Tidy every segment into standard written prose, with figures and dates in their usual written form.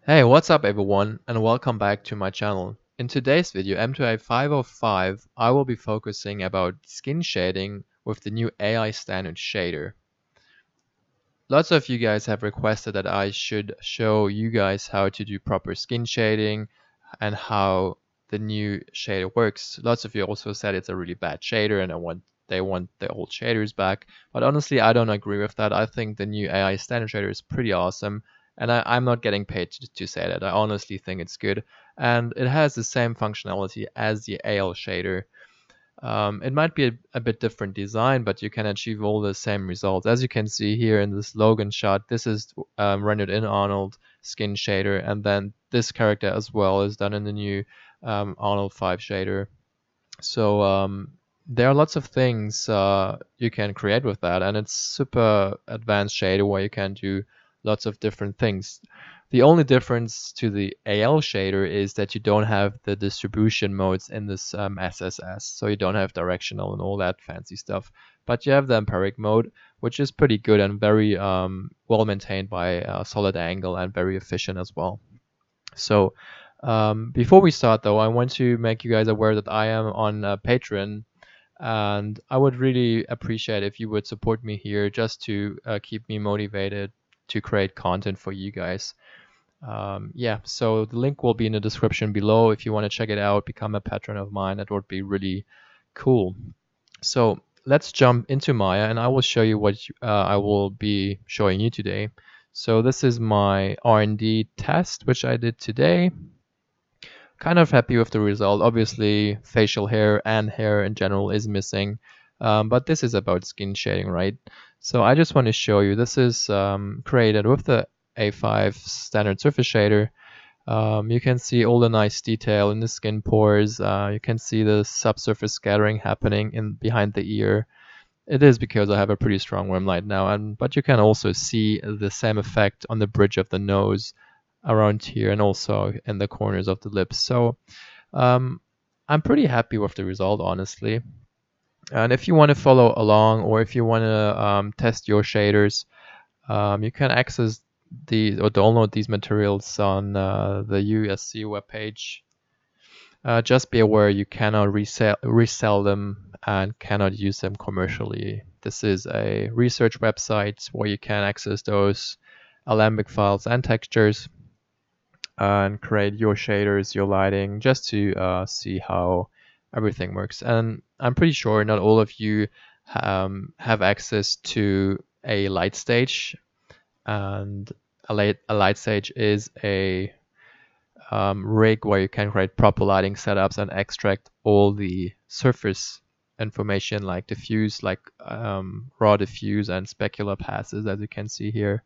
Hey, what's up everyone, and welcome back to my channel. In today's video, M2A 505, I will be focusing about skin shading with the new AI standard shader. Lots of you guys have requested that I should show you guys how to do proper skin shading and how the new shader works. Lots of you also said it's a really bad shader and they want the old shaders back. But honestly, I don't agree with that. I think the new AI standard shader is pretty awesome. And I'm not getting paid to say that. I honestly think it's good. And it has the same functionality as the AL shader. It might be a bit different design, but you can achieve all the same results. As you can see here in this Logan shot, this is rendered in Arnold skin shader, and then this character as well is done in the new Arnold 5 shader. So there are lots of things you can create with that, and it's super advanced shader where you can do lots of different things. The only difference to the AL shader is that you don't have the distribution modes in this SSS, so you don't have directional and all that fancy stuff. But you have the empiric mode, which is pretty good and very well maintained by Solid Angle and very efficient as well. So before we start though, I want to make you guys aware that I am on Patreon, and I would really appreciate if you would support me here just to keep me motivated to create content for you guys. Yeah, so the link will be in the description below. If you want to check it out, become a patron of mine. That would be really cool. So let's jump into Maya and I will show you what I will be showing you today. So this is my R&D test, which I did today. Kind of happy with the result. Obviously, facial hair and hair in general is missing, but this is about skin shading, right? So I just want to show you, this is created with the A5 standard surface shader. You can see all the nice detail in the skin pores. You can see the subsurface scattering happening in behind the ear. It is because I have a pretty strong rim light now, but you can also see the same effect on the bridge of the nose around here and also in the corners of the lips. So I'm pretty happy with the result, honestly. And if you want to follow along or if you want to test your shaders, you can access these or download these materials on the USC webpage. Just be aware you cannot resell them and cannot use them commercially. This is a research website where you can access those Alembic files and textures and create your shaders, your lighting, just to see how everything works. And I'm pretty sure not all of you have access to a light stage, and a light stage is a rig where you can create proper lighting setups and extract all the surface information like diffuse, like raw diffuse and specular passes, as you can see here.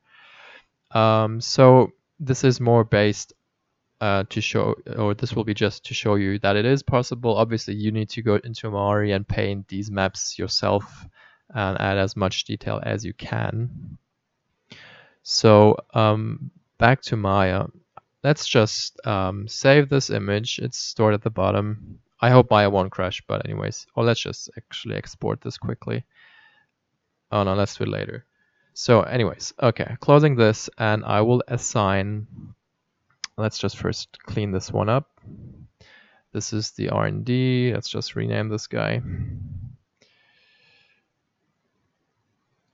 So this is more based to show, or this will be just to show you that it is possible. Obviously, you need to go into Mari and paint these maps yourself and add as much detail as you can. So back to Maya. Let's just save this image. It's stored at the bottom. I hope Maya won't crash, but anyways. Or let's just actually export this quickly. Oh no, let's do it later. So anyways, okay, closing this, and I will assign. Let's just first clean this one up. This is the R&D. Let's just rename this guy.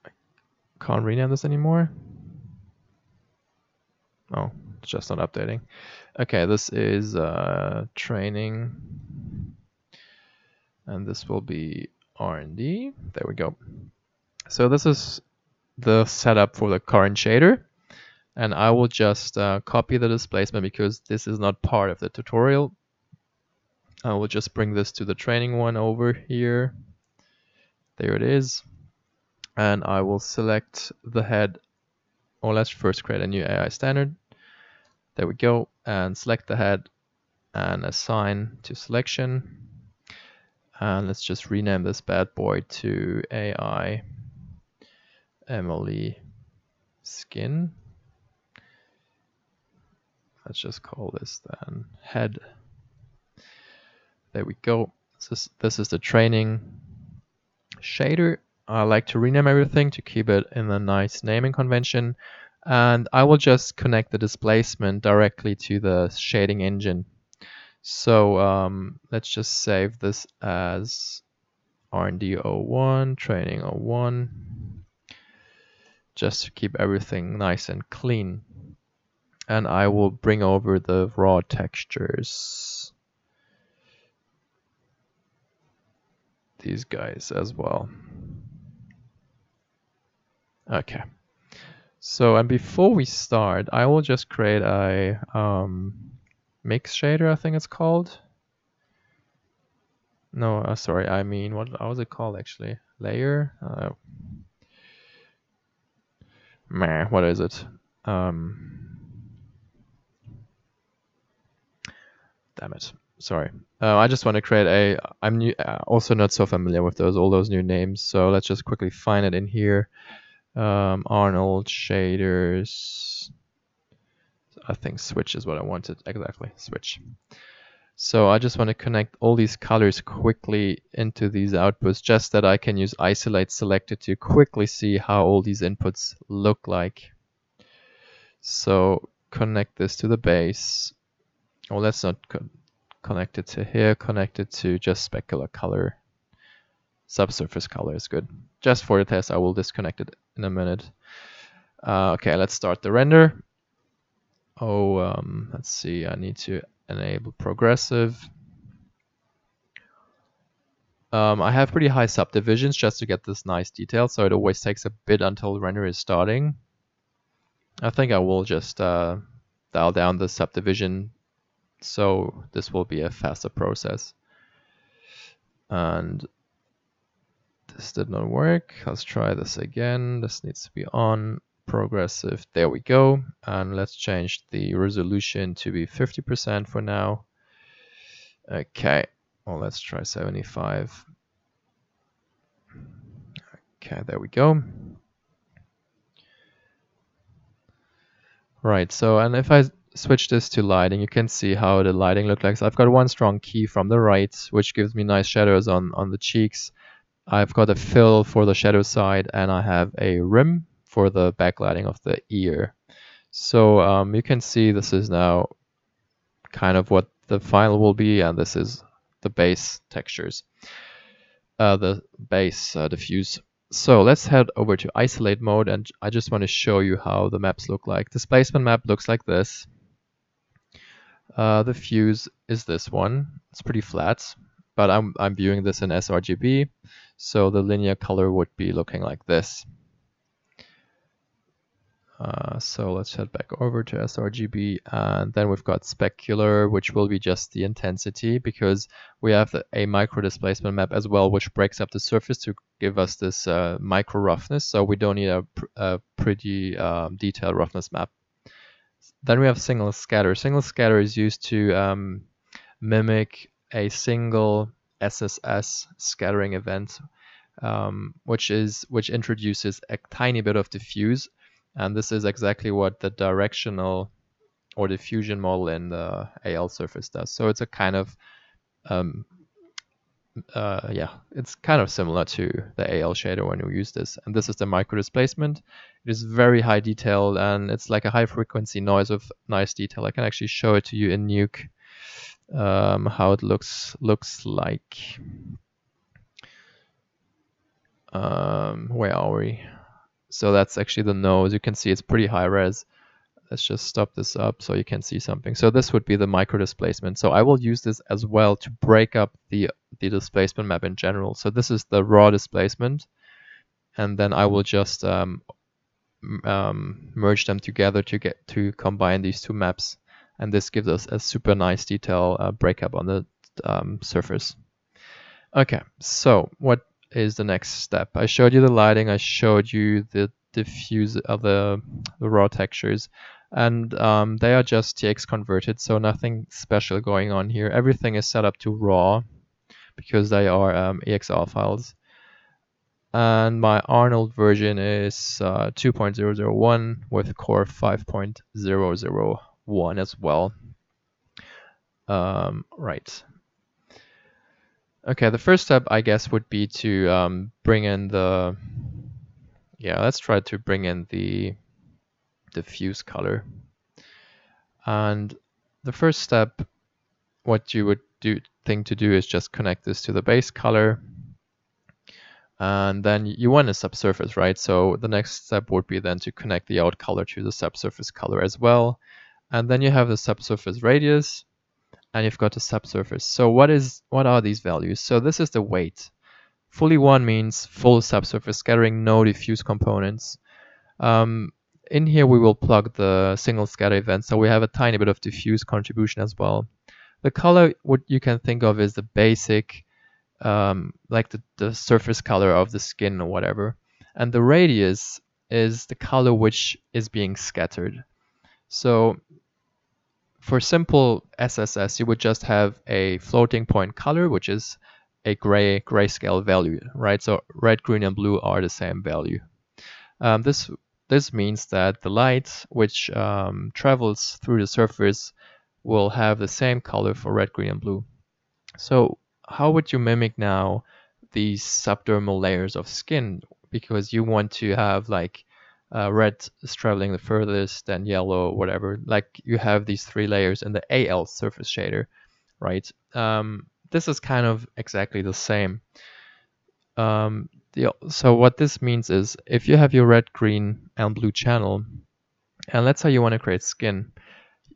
I can't rename this anymore. Oh, it's just not updating. Okay, this is training. And this will be R&D. There we go. So this is the setup for the current shader. And I will just copy the displacement because this is not part of the tutorial. I will just bring this to the training one over here. There it is. And I will select the head. Or let's first create a new AI standard. There we go. And select the head and assign to selection. And let's just rename this bad boy to AI Emily Skin. Let's just call this then head. There we go. This is the training shader. I like to rename everything to keep it in a nice naming convention. And I will just connect the displacement directly to the shading engine. So let's just save this as R&D01, training 01, just to keep everything nice and clean. And I will bring over the raw textures, these guys as well. Okay. So, and before we start, I will just create a mix shader, I think it's called. No, sorry, I mean, what was it called actually? Layer? What is it? Damn it. Sorry. I just want to create a. I'm new, also not so familiar with all those new names. So let's just quickly find it in here. Arnold shaders. I think switch is what I wanted exactly. Switch. So I just want to connect all these colors quickly into these outputs, just that I can use isolate selector to quickly see how all these inputs look like. So connect this to the base. Oh, let's not connect it to here. Connect it to just specular color. Subsurface color is good. Just for the test, I will disconnect it in a minute. Okay, let's start the render. Let's see. I need to enable progressive. I have pretty high subdivisions just to get this nice detail, so it always takes a bit until the render is starting. I think I will just dial down the subdivision, so this will be a faster process. And this did not work. Let's try this again. This needs to be on progressive. There we go. And let's change the resolution to be 50% for now. Okay. Well, let's try 75. Okay, there we go. Right, so, and if I switch this to lighting, you can see how the lighting looks like. So I've got one strong key from the right, which gives me nice shadows on the cheeks. I've got a fill for the shadow side, and I have a rim for the backlighting of the ear. So you can see this is now kind of what the final will be, and this is the base textures, the base diffuse. So let's head over to isolate mode, and I just want to show you how the maps look like. Displacement map looks like this. The fuse is this one. It's pretty flat, but I'm viewing this in sRGB, so the linear color would be looking like this. So let's head back over to sRGB, and then we've got specular, which will be just the intensity, because we have a micro displacement map as well, which breaks up the surface to give us this micro roughness. So we don't need a pretty detailed roughness map. Then we have single scatter. Single scatter is used to mimic a single SSS scattering event, which introduces a tiny bit of diffuse. And this is exactly what the directional or diffusion model in the AL surface does. So it's a kind of, it's kind of similar to the AL shader when we use this. And this is the micro displacement. It is very high detail, and it's like a high frequency noise with nice detail. I can actually show it to you in Nuke, how it looks like. Where are we? So that's actually the nose. You can see it's pretty high res. Let's just stop this up so you can see something. So this would be the micro displacement. So I will use this as well to break up the displacement map in general. So this is the raw displacement, and then I will just merge them together to combine these two maps, and this gives us a super nice detail breakup on the surface. Okay, so what is the next step? I showed you the lighting, I showed you the diffuse of the raw textures, and they are just TX converted, so nothing special going on here. Everything is set up to raw because they are EXR files. And my Arnold version is 2.001 with core 5.001 as well. Right. Okay, the first step, I guess, would be to bring in the... Yeah, let's try to bring in the diffuse color. And the first step, what you would think to do is just connect this to the base color. And then you want a subsurface, right? So the next step would be then to connect the out color to the subsurface color as well. And then you have the subsurface radius, and you've got the subsurface. So what are these values? So this is the weight. Fully 1 means full subsurface scattering, no diffuse components. In here we will plug the single scatter event, so we have a tiny bit of diffuse contribution as well. The color, what you can think of is the basic, like the surface color of the skin or whatever. And the radius is the color which is being scattered. So for simple SSS, you would just have a floating point color, which is a grayscale value, right? So red, green, and blue are the same value. This means that the light which travels through the surface will have the same color for red, green, and blue. So how would you mimic now these subdermal layers of skin? Because you want to have like red is traveling the furthest, then yellow, whatever. Like you have these 3 layers in the AL surface shader, right? This is kind of exactly the same. So what this means is if you have your red, green, and blue channel, and let's say you want to create skin,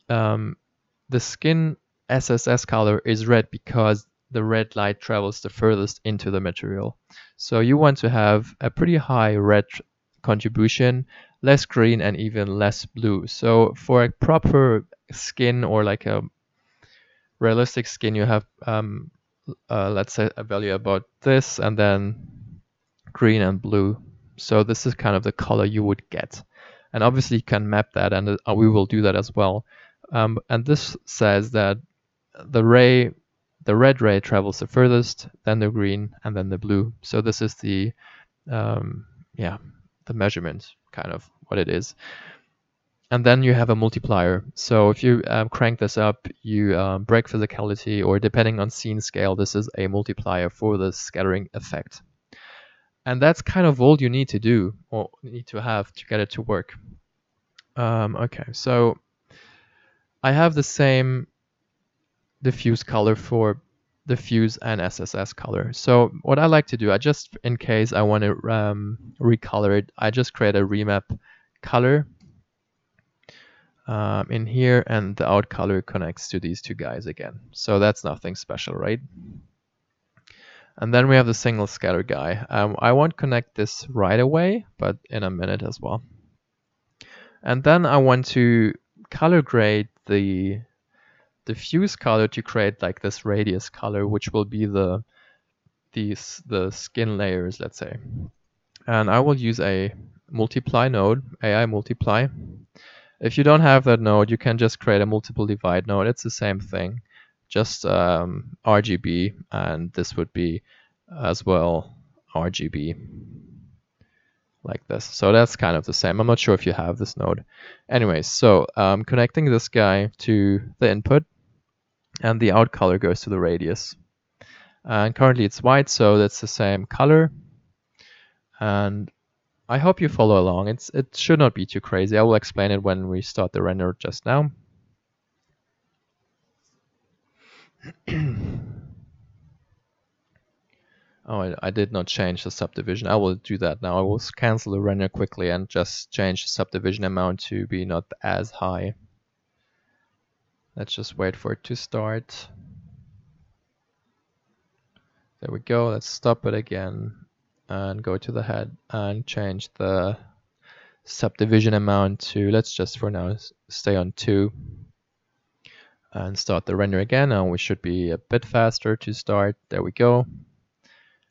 the skin SSS color is red because the red light travels the furthest into the material. So you want to have a pretty high red contribution, less green, and even less blue. So for a proper skin or like a realistic skin, you have let's say a value about this, and then green and blue. So this is kind of the color you would get. And obviously you can map that, and we will do that as well. And this says that the red ray travels the furthest, then the green, and then the blue. So this is the measurement, kind of what it is. And then you have a multiplier. So if you crank this up, you break physicality, or depending on scene scale, this is a multiplier for the scattering effect. And that's kind of all you need to do, or need to have to get it to work. Okay, so I have the same diffuse color for diffuse and SSS color. So what I like to do, I just, in case I want to recolor it, I just create a remap color in here, and the out color connects to these 2 guys again. So that's nothing special, right? And then we have the single scatter guy. I won't connect this right away, but in a minute as well. And then I want to color grade the diffuse color to create like this radius color, which will be the skin layers, let's say. And I will use a multiply node, AI multiply. If you don't have that node, you can just create a multiple divide node. It's the same thing, just RGB, and this would be as well RGB, like this. So that's kind of the same. I'm not sure if you have this node. Anyways, so connecting this guy to the input, and the out color goes to the radius. And currently it's white, so that's the same color. And I hope you follow along. It should not be too crazy. I will explain it when we start the render just now. Oh, I did not change the subdivision. I will do that now. I will cancel the render quickly and just change the subdivision amount to be not as high. Let's just wait for it to start. There we go. Let's stop it again and go to the head and change the subdivision amount to, let's just for now stay on 2, and start the render again. And we should be a bit faster to start. There we go.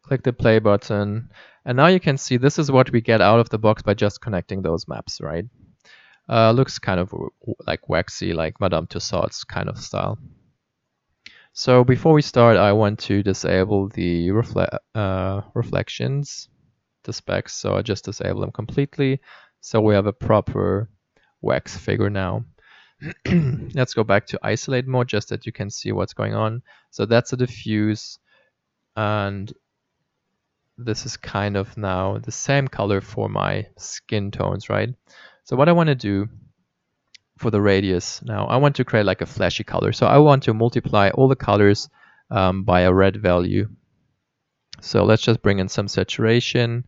Click the play button, and now you can see this is what we get out of the box by just connecting those maps, right? Looks kind of like waxy, like Madame Tussauds kind of style. So before we start, I want to disable the reflections, the specs, so I just disable them completely. So we have a proper wax figure now. Let's go back to isolate mode, just that you can see what's going on. So that's a diffuse, and this is kind of now the same color for my skin tones, right? So what I want to do for the radius now, I want to create like a flashy color. So I want to multiply all the colors by a red value. So let's just bring in some saturation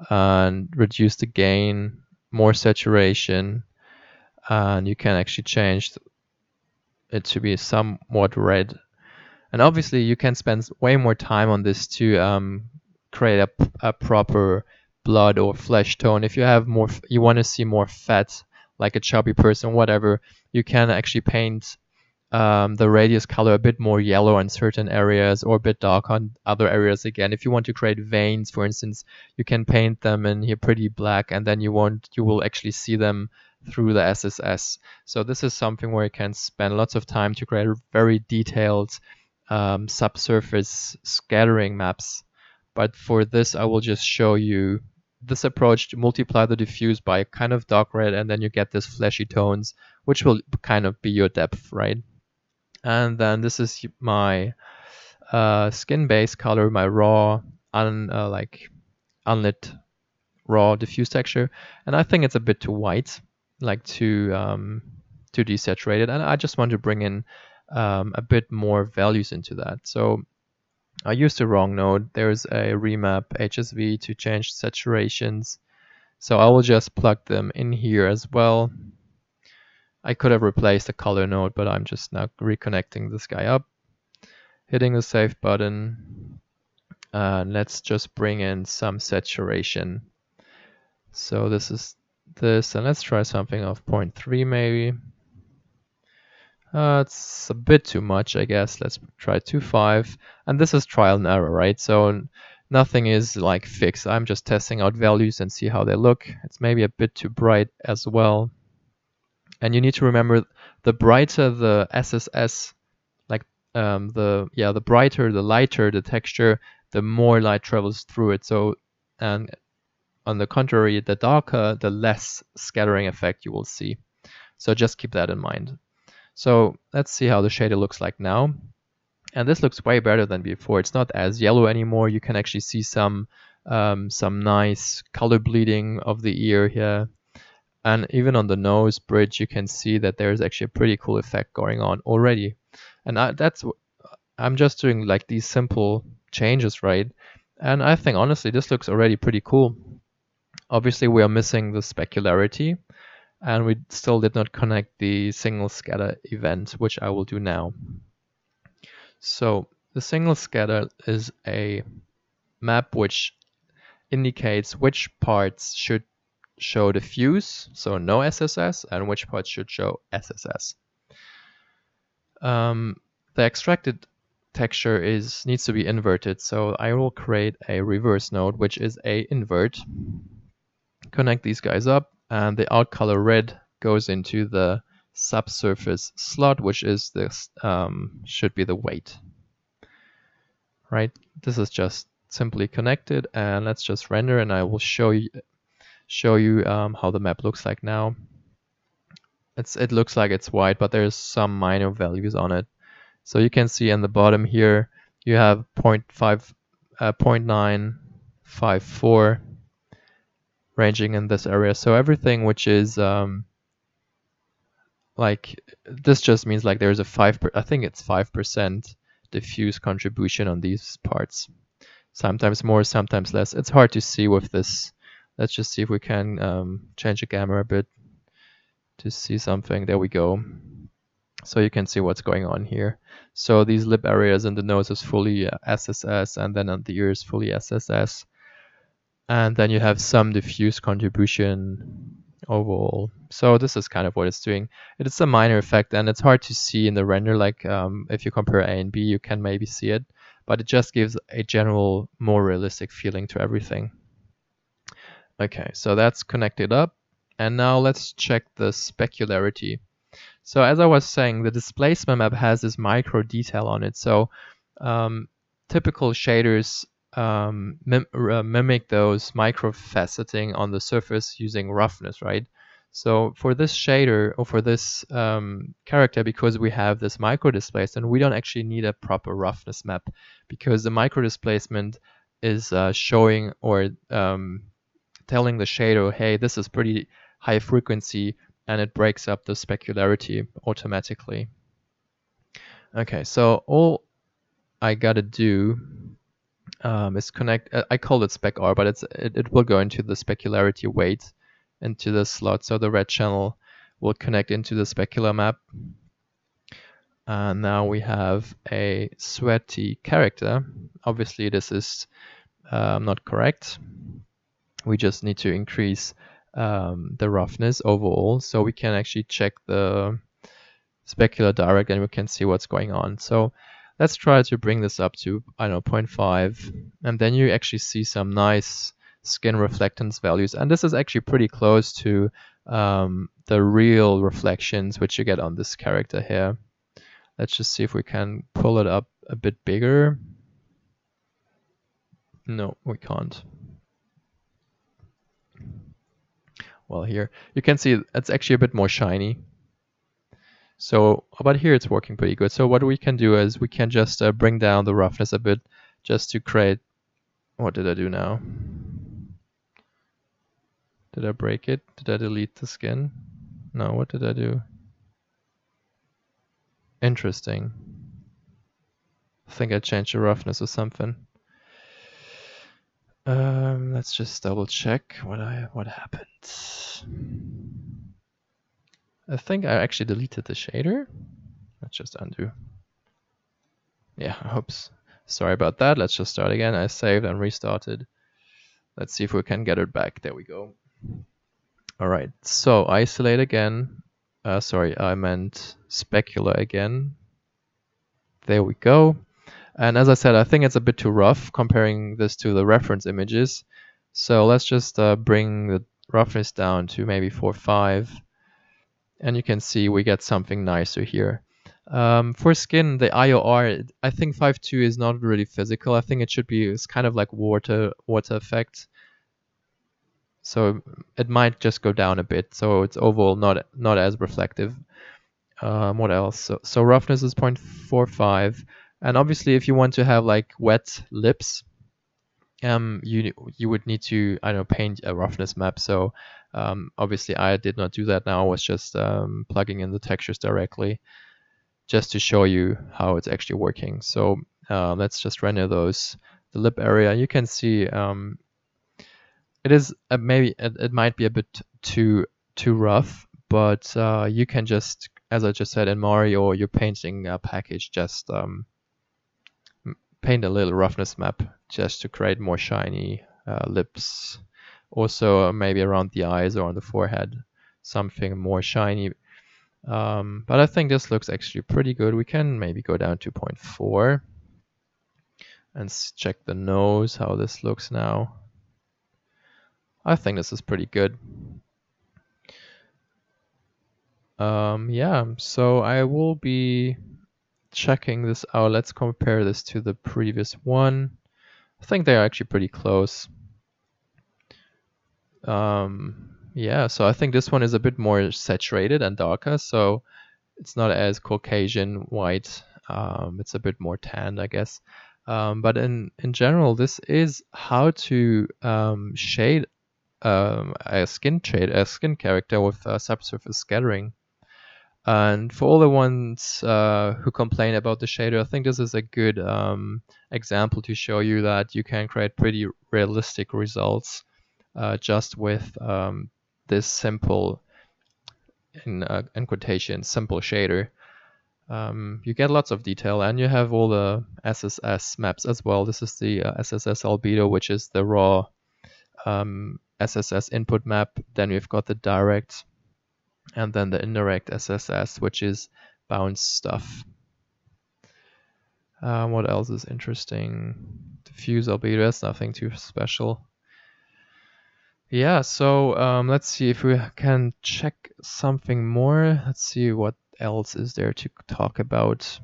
and reduce the gain, more saturation, and you can actually change it to be somewhat red. And obviously you can spend way more time on this to create a proper blood or flesh tone. If you have more, you want to see more fat, like a chubby person, whatever, you can actually paint the radius color a bit more yellow in certain areas or a bit dark on other areas again. If you want to create veins, for instance, you can paint them in here pretty black, and then you will actually see them through the SSS. So this is something where you can spend lots of time to create very detailed subsurface scattering maps. But for this, I will just show you this approach to multiply the diffuse by kind of dark red, and then you get this fleshy tones, which will kind of be your depth, right? And then this is my skin base color, my raw, unlit raw diffuse texture, and I think it's a bit too white, like too desaturated, and I just want to bring in a bit more values into that. So I used the wrong node. There's a remap HSV to change saturations, so I will just plug them in here as well. I could have replaced the color node, but I'm just now reconnecting this guy up, hitting the save button. Let's just bring in some saturation. So this is this, and let's try something of 0.3 maybe. It's a bit too much, I guess. Let's try 2.5. And this is trial and error, right? So nothing is like fixed. I'm just testing out values and see how they look. It's maybe a bit too bright as well. And you need to remember, the brighter the SSS, like the brighter, the lighter the texture, the more light travels through it. So, and on the contrary, the darker, the less scattering effect you will see. So just keep that in mind. So let's see how the shader looks like now. And this looks way better than before. It's not as yellow anymore. You can actually see some nice color bleeding of the ear here. And even on the nose bridge, you can see that there's actually a pretty cool effect going on already. And I'm just doing like these simple changes, right? And I think honestly, this looks already pretty cool. Obviously, we are missing the specularity, and we still did not connect the single scatter event, which I will do now. So the single scatter is a map which indicates which parts should show diffuse, so no SSS, and which parts should show SSS. The extracted texture needs to be inverted, so I will create a reverse node, which is a invert. Connect these guys up, and the out color red goes into the subsurface slot, which is this should be the weight. Right? This is just simply connected, and let's just render, and I will show you how the map looks like now. It looks like it's white, but there's some minor values on it. So you can see in the bottom here you have 0.954 ranging in this area. So everything which is like this just means like there's a 5% diffuse contribution on these parts. Sometimes more, sometimes less. It's hard to see with this. Let's just see if we can change the gamma a bit to see something. There we go. So you can see what's going on here. So these lip areas and the nose is fully SSS, and then on the ear is fully SSS. And then you have some diffuse contribution overall. So this is kind of what it's doing. It's a minor effect, and it's hard to see in the render. Like if you compare A and B, you can maybe see it, but it just gives a general, more realistic feeling to everything. Okay, so that's connected up. And now let's check the specularity. So as I was saying, the displacement map has this micro detail on it. So typical shaders mimic those micro faceting on the surface using roughness, right? So for this shader, or for this character, because we have this micro displacement, we don't actually need a proper roughness map, because the micro displacement is showing or telling the shader, hey, this is pretty high frequency, and it breaks up the specularity automatically. Okay, so all I gotta do is connect. I call it spec R, but it will go into the specularity weight into the slot. So the red channel will connect into the specular map. Now we have a sweaty character. Obviously, this is not correct. We just need to increase the roughness overall, so we can actually check the specular direct and we can see what's going on. So let's try to bring this up to, I don't know, 0.5, and then you actually see some nice skin reflectance values. And this is actually pretty close to the real reflections which you get on this character here. Let's just see if we can pull it up a bit bigger. No, we can't. Well, here you can see it's actually a bit more shiny. So, but here it's working pretty good. So what we can do is we can just bring down the roughness a bit just to create, what did I do now? Did I break it? Did I delete the skin? No, what did I do? Interesting. I think I changed the roughness or something. Let's just double check what happened. I think I actually deleted the shader. Let's just undo. Yeah, oops. Sorry about that. Let's just start again. I saved and restarted. Let's see if we can get it back. There we go. All right, so isolate again. Sorry, I meant specular again. There we go. And as I said, I think it's a bit too rough comparing this to the reference images. So let's just bring the roughness down to maybe 4.5. And you can see we get something nicer here. For skin, the IOR, I think 5.2 is not really physical. I think it should be, it's kind of like water effect. So it might just go down a bit. So it's overall not as reflective. What else? So roughness is 0.45. And obviously if you want to have like wet lips, you would need to, I don't know, paint a roughness map. So obviously I did not do that now. I was just plugging in the textures directly just to show you how it's actually working. So let's just render those. The lip area, you can see it is maybe it might be a bit too rough, but you can just, as I just said in Mario or your painting package, just paint a little roughness map just to create more shiny lips. Also maybe around the eyes or on the forehead, something more shiny. But I think this looks actually pretty good. We can maybe go down to 0.4 and check the nose, how this looks now. I think this is pretty good. Yeah, so I will be checking this out. Let's compare this to the previous one. I think they are actually pretty close. Yeah, so I think this one is a bit more saturated and darker, so it's not as Caucasian white. It's a bit more tanned, I guess. But in general, this is how to shade a skin character with subsurface scattering. And for all the ones who complain about the shader, I think this is a good example to show you that you can create pretty realistic results just with this simple, in quotation, simple shader. You get lots of detail, and you have all the SSS maps as well. This is the SSS albedo, which is the raw SSS input map. Then we've got the direct, and then the indirect SSS, which is bounce stuff. What else is interesting? Diffuse albedo, that's nothing too special. Yeah, so let's see if we can check something more. Let's see what else is there to talk about.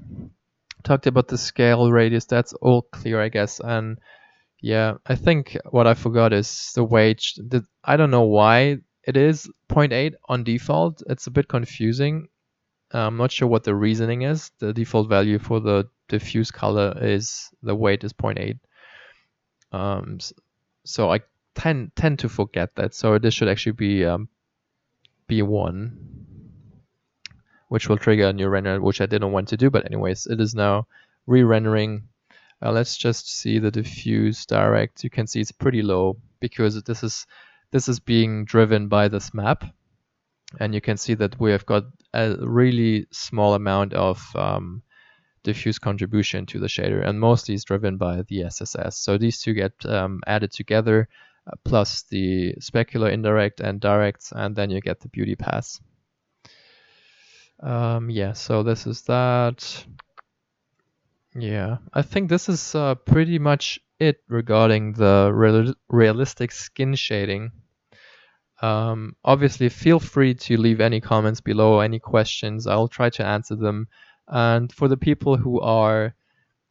Talked about the scale radius, that's all clear, I guess. And yeah, I think what I forgot is the weight. I don't know why it is 0.8 on default. It's a bit confusing. I'm not sure what the reasoning is. The default value for the diffuse color is, the weight is 0.8. So I tend to forget that. So this should actually be B1, which will trigger a new render, which I didn't want to do, but anyways, it is now re-rendering. Let's just see the diffuse direct. You can see it's pretty low because this is being driven by this map, and you can see that we have got a really small amount of diffuse contribution to the shader, and mostly is driven by the SSS. So these two get added together, plus the specular indirect and directs, and then you get the beauty pass. Yeah, so this is that. Yeah, I think this is pretty much it regarding the realistic skin shading. Obviously, feel free to leave any comments below, any questions. I'll try to answer them. And for the people who are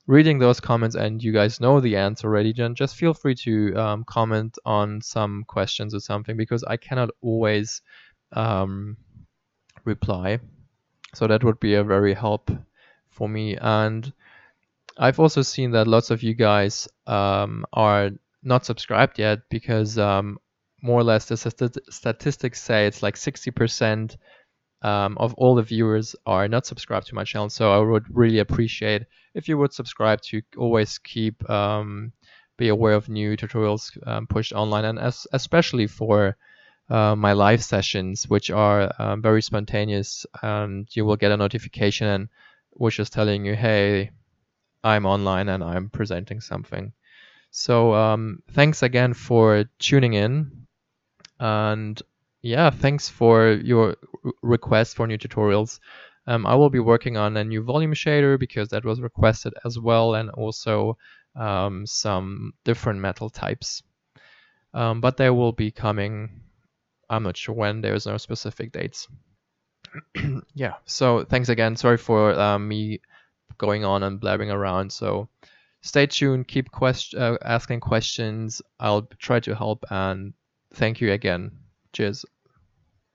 reading those comments and you guys know the answer already, then just feel free to comment on some questions or something, because I cannot always reply. So that would be a very help for me. And I've also seen that lots of you guys are not subscribed yet, because more or less the statistics say it's like 60% of all the viewers are not subscribed to my channel. So I would really appreciate if you would subscribe to always keep be aware of new tutorials pushed online, and especially for my live sessions, which are very spontaneous, and you will get a notification which is telling you, hey, I'm online and I'm presenting something. So thanks again for tuning in, and yeah, thanks for your request for new tutorials. I will be working on a new volume shader because that was requested as well, and also some different metal types. But they will be coming, I'm not sure when, there's no specific dates. Yeah, so thanks again. Sorry for me going on and blabbing around. So stay tuned, keep asking questions. I'll try to help, and thank you again. Cheers.